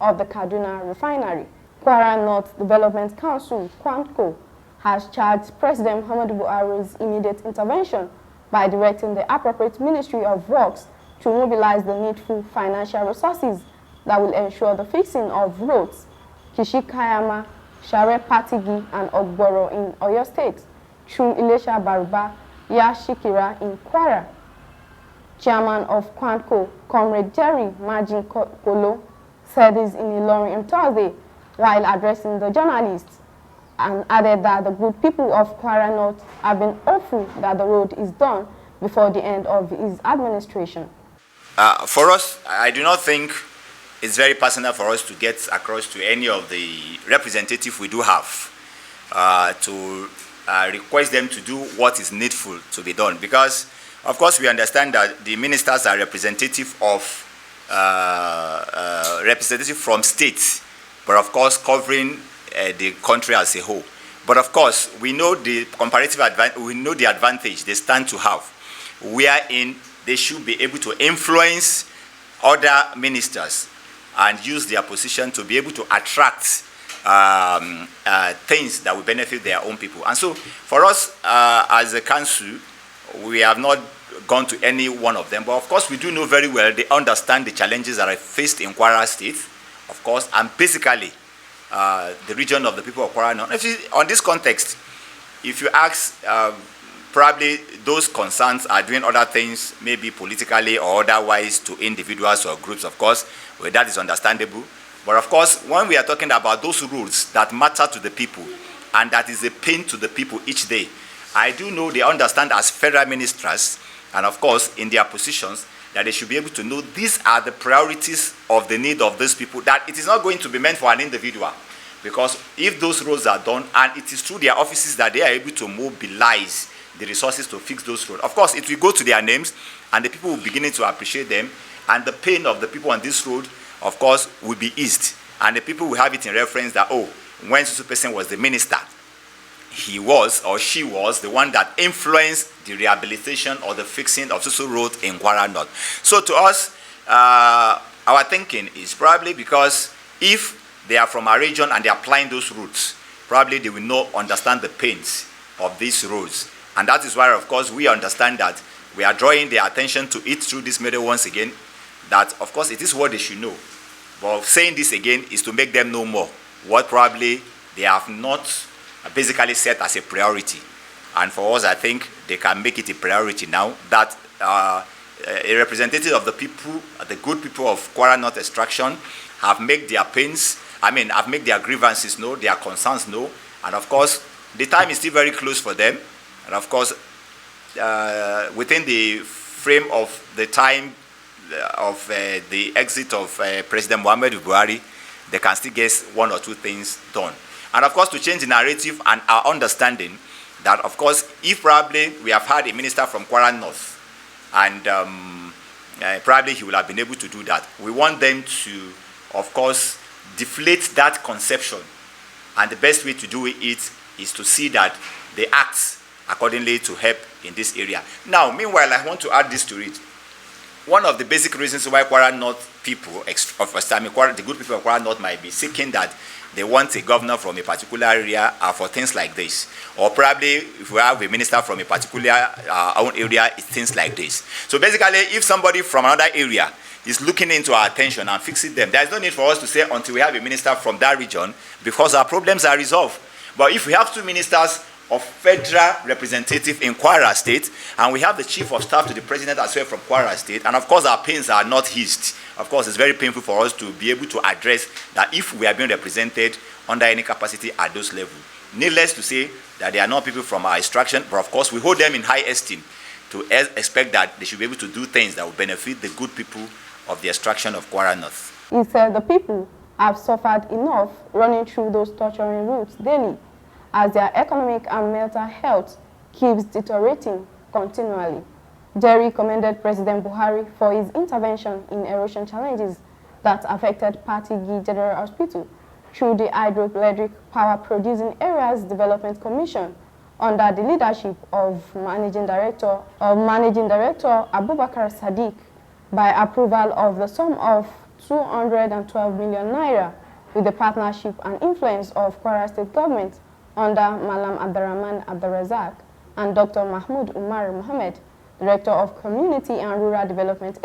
of the Kaduna refinery. Kwara North Development Council, KWANDCO, has charged President Muhammadu Buhari's immediate intervention by directing the appropriate Ministry of Works to mobilize the needful financial resources that will ensure the fixing of roads, Kishikayama, Share Patigi, and Ogboro in Oyo State, through Ilesha Baruba, Yashikira in Kwara. Chairman of KWANDCO, Comrade Jerry Majin Kolo, said this in Ilorin on Thursday while addressing the journalists, and added that the good people of Kwara North have been hopeful that the road is done before the end of his administration. For us, I do not think it's very personal for us to get across to any of the representatives we do have to request them to do what is needful to be done, because of course we understand that the ministers are representative from states, but of course covering the country as a whole. But of course we know the comparative advantage, we know the advantage they stand to have, wherein they should be able to influence other ministers and use their position to be able to attract things that will benefit their own people. And so for us as a council, we have not gone to any one of them, but of course we do know very well they understand the challenges that are faced in Kwara State, of course, and basically the region of the people of Kwara North. On this context, if you ask, probably those concerns are doing other things, maybe politically or otherwise, to individuals or groups, of course, well, that is understandable. But of course, when we are talking about those rules that matter to the people and that is a pain to the people each day, I do know they understand as federal ministers, and of course in their positions, that they should be able to know these are the priorities of the need of those people, that it is not going to be meant for an individual. Because if those roads are done, and it is through their offices that they are able to mobilize the resources to fix those roads, of course it will go to their names, and the people will begin to appreciate them, and the pain of the people on this road, of course, will be eased. And the people will have it in reference that, oh, when this person was the minister, he was or she was the one that influenced the rehabilitation or the fixing of Susu Road in Kwara North. So to us, our thinking is probably because if they are from our region and they are applying those routes, probably they will not understand the pains of these roads. And that is why, of course, we understand that we are drawing their attention to it through this media once again, that, of course, it is what they should know. But saying this again is to make them know more, what probably they have not basically set as a priority. And for us, I think they can make it a priority now that a representative of the people, the good people of Kwara North Extraction, have made their pains, have made their grievances known, their concerns known. And of course, the time is still very close for them. And of course, within the frame of the time of the exit of President Muhammadu Buhari, they can still get one or two things done. And of course, to change the narrative and our understanding that, of course, if probably we have had a minister from Kwara North, and probably he will have been able to do that, we want them to, of course, deflate that conception. And the best way to do it is to see that they act accordingly to help in this area. Now, meanwhile, I want to add this to it. One of the basic reasons why Kwara North people, the good people of Kwara North might be seeking that they want a governor from a particular area for things like this. Or probably if we have a minister from a particular own area, it's things like this. So basically, if somebody from another area is looking into our attention and fixing them, there's no need for us to say until we have a minister from that region, because our problems are resolved. But if we have two ministers of federal representative in Kwara State, and we have the chief of staff to the president as well from Kwara State, and of course our pains are not eased. Of course, it's very painful for us to be able to address that if we are being represented under any capacity at those levels. Needless to say that they are not people from our extraction, but of course we hold them in high esteem to expect that they should be able to do things that will benefit the good people of the extraction of Kwara North. He said the people have suffered enough running through those torturing routes daily, as their economic and mental health keeps deteriorating continually. Jerry commended President Buhari for his intervention in erosion challenges that affected Patigi General Hospital through the Hydroelectric Power Producing Areas Development Commission under the leadership of Managing Director Abubakar Sadiq, by approval of the sum of 212 million naira with the partnership and influence of Kwara State government under Malam Abdurrahman Abdurrazak and Dr. Mahmoud Umar Mohammed, Director of Community and Rural Development